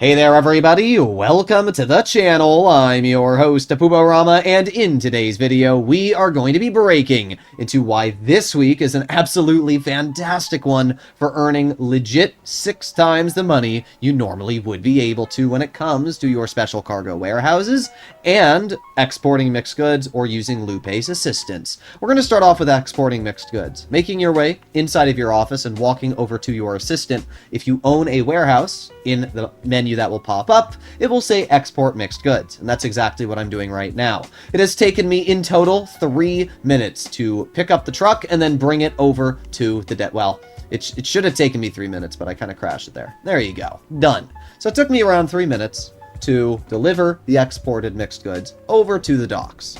Hey there everybody, welcome to the channel. I'm your host, Apuborama, and in today's video, we are going to be breaking into why this week is an absolutely fantastic one for earning legit 6 times the money you normally would be able to when it comes to your special cargo warehouses and exporting mixed goods or using Lupe's assistance. We're going to start off with exporting mixed goods, making your way inside of your office and walking over to your assistant. If you own a warehouse, in the menu that will pop up, it will say export mixed goods, and that's exactly what I'm doing right now. It has taken me in total 3 minutes to pick up the truck and then bring it over to the well, it should have taken me 3 minutes, but I kind of crashed it there. There you go. Done. So it took me around 3 minutes to deliver the exported mixed goods over to the docks.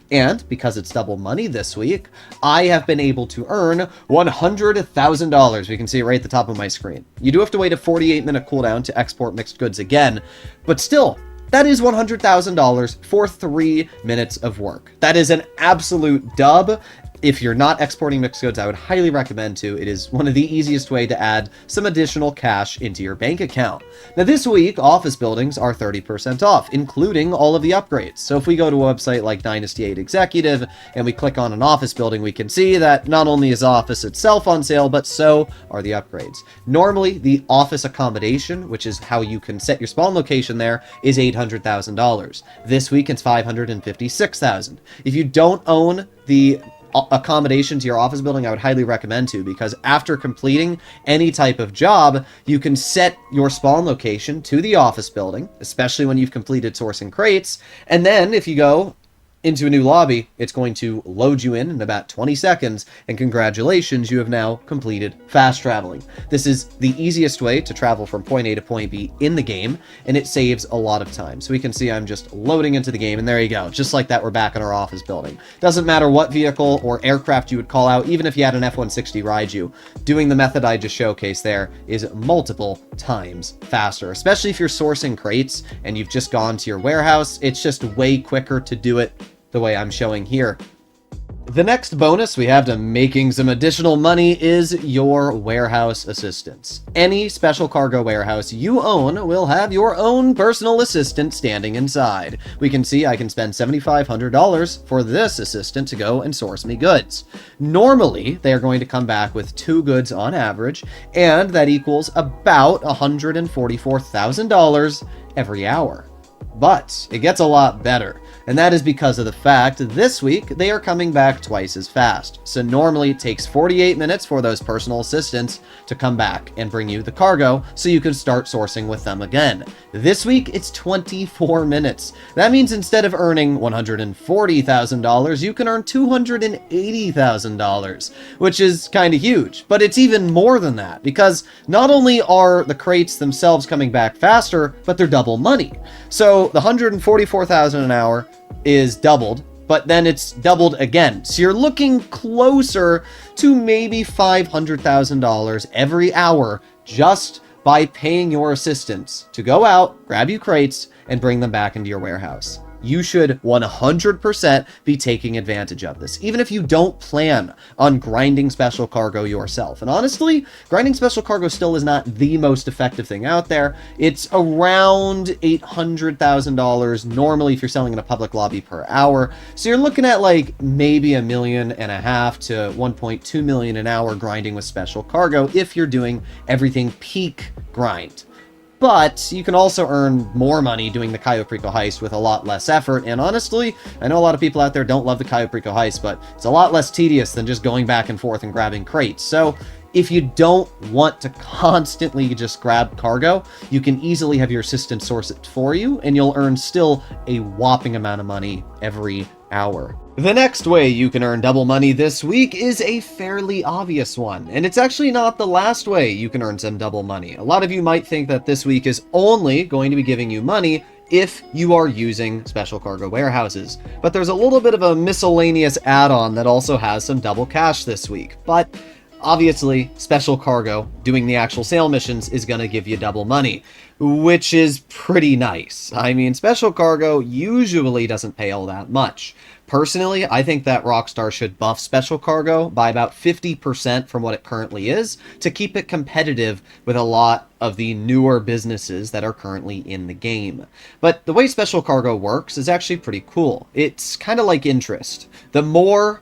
And because it's double money this week, I have been able to earn $100,000. You can see it right at the top of my screen. You do have to wait a 48-minute cooldown to export mixed goods again, but still, that is $100,000 for 3 minutes of work. That is an absolute dub. If you're not exporting mixed goods, I would highly recommend to. It is one of the easiest way to add some additional cash into your bank account. Now this week, office buildings are 30% off, including all of the upgrades. So if we go to a website like Dynasty 8 Executive and we click on an office building, we can see that not only is office itself on sale, but so are the upgrades. Normally, the office accommodation, which is how you can set your spawn location there, is $800,000. This week, it's $556,000. If you don't own the accommodation to your office building, I would highly recommend to, because after completing any type of job, you can set your spawn location to the office building, especially when you've completed sourcing crates, and then if you go into a new lobby, it's going to load you in about 20 seconds, and congratulations, you have now completed fast traveling. This is the easiest way to travel from point A to point B in the game, and it saves a lot of time. So we can see I'm just loading into the game, and there you go. Just like that, we're back in our office building. Doesn't matter what vehicle or aircraft you would call out, even if you had an F-160 Raiju, doing the method I just showcased there is multiple times faster, especially if you're sourcing crates and you've just gone to your warehouse. It's just way quicker to do it the way I'm showing here. The next bonus we have to making some additional money is your warehouse assistants. Any special cargo warehouse you own will have your own personal assistant standing inside. We can see I can spend $7,500 for this assistant to go and source me goods. Normally, they are going to come back with 2 goods on average, and that equals about $144,000 every hour. But it gets a lot better, and that is because of the fact this week they are coming back twice as fast. So normally it takes 48 minutes for those personal assistants to come back and bring you the cargo so you can start sourcing with them again. This week it's 24 minutes. That means instead of earning $140,000, you can earn $280,000, which is kind of huge. But it's even more than that, because not only are the crates themselves coming back faster, but they're double money. So the $144,000 an hour is doubled, but then it's doubled again. So you're looking closer to maybe $500,000 every hour just by paying your assistants to go out, grab you crates, and bring them back into your warehouse. You should 100% be taking advantage of this, even if you don't plan on grinding special cargo yourself. And honestly, grinding special cargo still is not the most effective thing out there. It's around $800,000 normally if you're selling in a public lobby per hour. So you're looking at like maybe $1.5 million to $1.2 million an hour grinding with special cargo if you're doing everything peak grind. But you can also earn more money doing the Cayo Perico heist with a lot less effort. And honestly, I know a lot of people out there don't love the Cayo Perico heist, but it's a lot less tedious than just going back and forth and grabbing crates. So if you don't want to constantly just grab cargo, you can easily have your assistant source it for you, and you'll earn still a whopping amount of money every hour. The next way you can earn double money this week is a fairly obvious one, and it's actually not the last way you can earn some double money. A lot of you might think that this week is only going to be giving you money if you are using special cargo warehouses, but there's a little bit of a miscellaneous add-on that also has some double cash this week. But obviously, special cargo, doing the actual sale missions, is going to give you double money, which is pretty nice. I mean, special cargo usually doesn't pay all that much. Personally, I think that Rockstar should buff special cargo by about 50% from what it currently is to keep it competitive with a lot of the newer businesses that are currently in the game. But the way special cargo works is actually pretty cool. It's kind of like interest. The more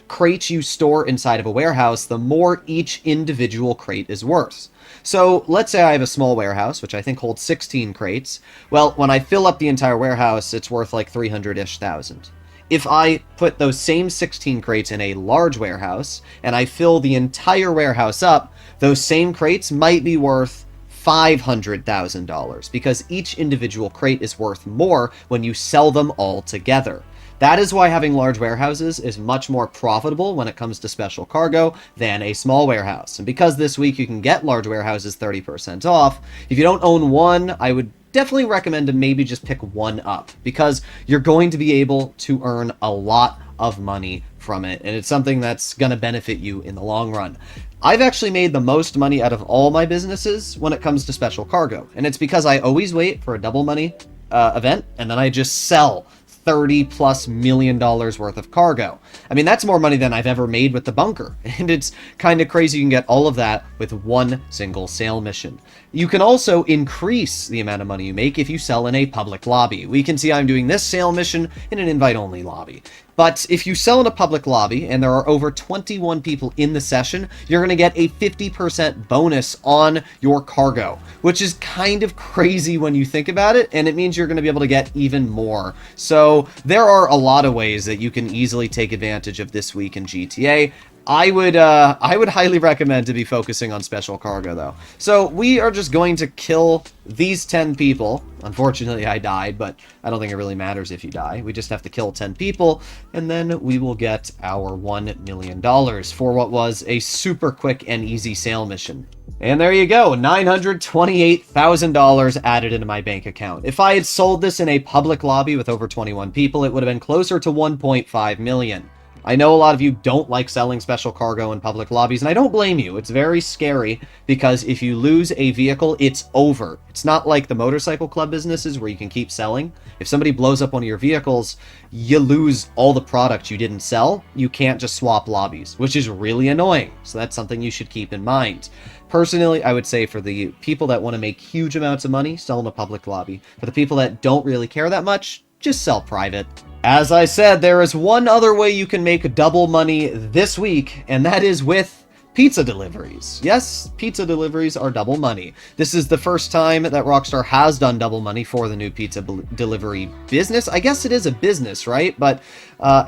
crates you store inside of a warehouse, the more each individual crate is worth. So let's say I have a small warehouse, which I think holds 16 crates. Well, when I fill up the entire warehouse, it's worth like 300-ish thousand. If I put those same 16 crates in a large warehouse, and I fill the entire warehouse up, those same crates might be worth $500,000, because each individual crate is worth more when you sell them all together. That is why having large warehouses is much more profitable when it comes to special cargo than a small warehouse. And because this week you can get large warehouses 30% off, if you don't own one, I would definitely recommend to maybe just pick one up, because you're going to be able to earn a lot of money from it, and it's something that's going to benefit you in the long run. I've actually made the most money out of all my businesses when it comes to special cargo, and it's because I always wait for a double money event, and then I just sell $30+ million worth of cargo. I mean, that's more money than I've ever made with the bunker, and it's kind of crazy you can get all of that with one single sale mission. You can also increase the amount of money you make if you sell in a public lobby. We can see I'm doing this sale mission in an invite-only lobby. But if you sell in a public lobby and there are over 21 people in the session, you're going to get a 50% bonus on your cargo, which is kind of crazy when you think about it, and it means you're going to be able to get even more. So there are a lot of ways that you can easily take advantage of this week in GTA. I would highly recommend to be focusing on special cargo, though. So we are just going to kill these 10 people. Unfortunately, I died, but I don't think it really matters if you die. We just have to kill 10 people, and then we will get our $1 million for what was a super quick and easy sale mission. And there you go, $928,000 added into my bank account. If I had sold this in a public lobby with over 21 people, it would have been closer to 1.5 million. I know a lot of you don't like selling special cargo in public lobbies, and I don't blame you. It's very scary, because if you lose a vehicle, it's over. It's not like the motorcycle club businesses where you can keep selling. If somebody blows up one of your vehicles, you lose all the product you didn't sell. You can't just swap lobbies, which is really annoying. So that's something you should keep in mind. Personally, I would say for the people that want to make huge amounts of money, sell in a public lobby. For the people that don't really care that much, just sell private. As I said, there is one other way you can make double money this week, and that is with pizza deliveries. Yes, pizza deliveries are double money. This is the first time that Rockstar has done double money for the new pizza delivery business. I guess it is a business, right? But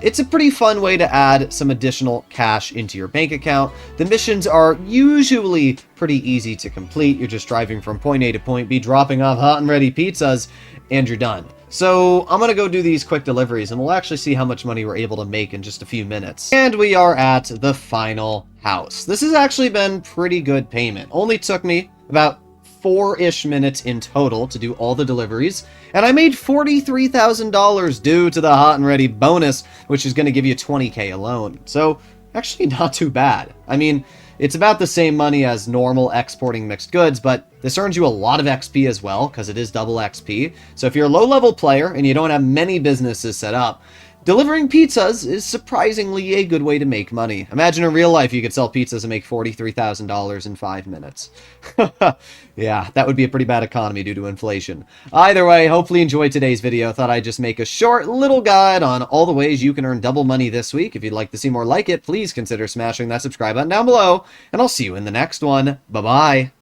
it's a pretty fun way to add some additional cash into your bank account. The missions are usually pretty easy to complete. You're just driving from point A to point B, dropping off hot and ready pizzas, and you're done. So I'm going to go do these quick deliveries, and we'll actually see how much money we're able to make in just a few minutes. And we are at the final house. This has actually been pretty good payment. Only took me about 4-ish minutes in total to do all the deliveries, and I made $43,000 due to the hot and ready bonus, which is going to give you 20K alone. So actually not too bad. I mean, it's about the same money as normal exporting mixed goods, but this earns you a lot of XP as well, because it is double XP. So if you're a low-level player and you don't have many businesses set up, delivering pizzas is surprisingly a good way to make money. Imagine in real life you could sell pizzas and make $43,000 in 5 minutes. Yeah, that would be a pretty bad economy due to inflation. Either way, hopefully you enjoyed today's video. Thought I'd just make a short little guide on all the ways you can earn double money this week. If you'd like to see more like it, please consider smashing that subscribe button down below, and I'll see you in the next one. Bye-bye.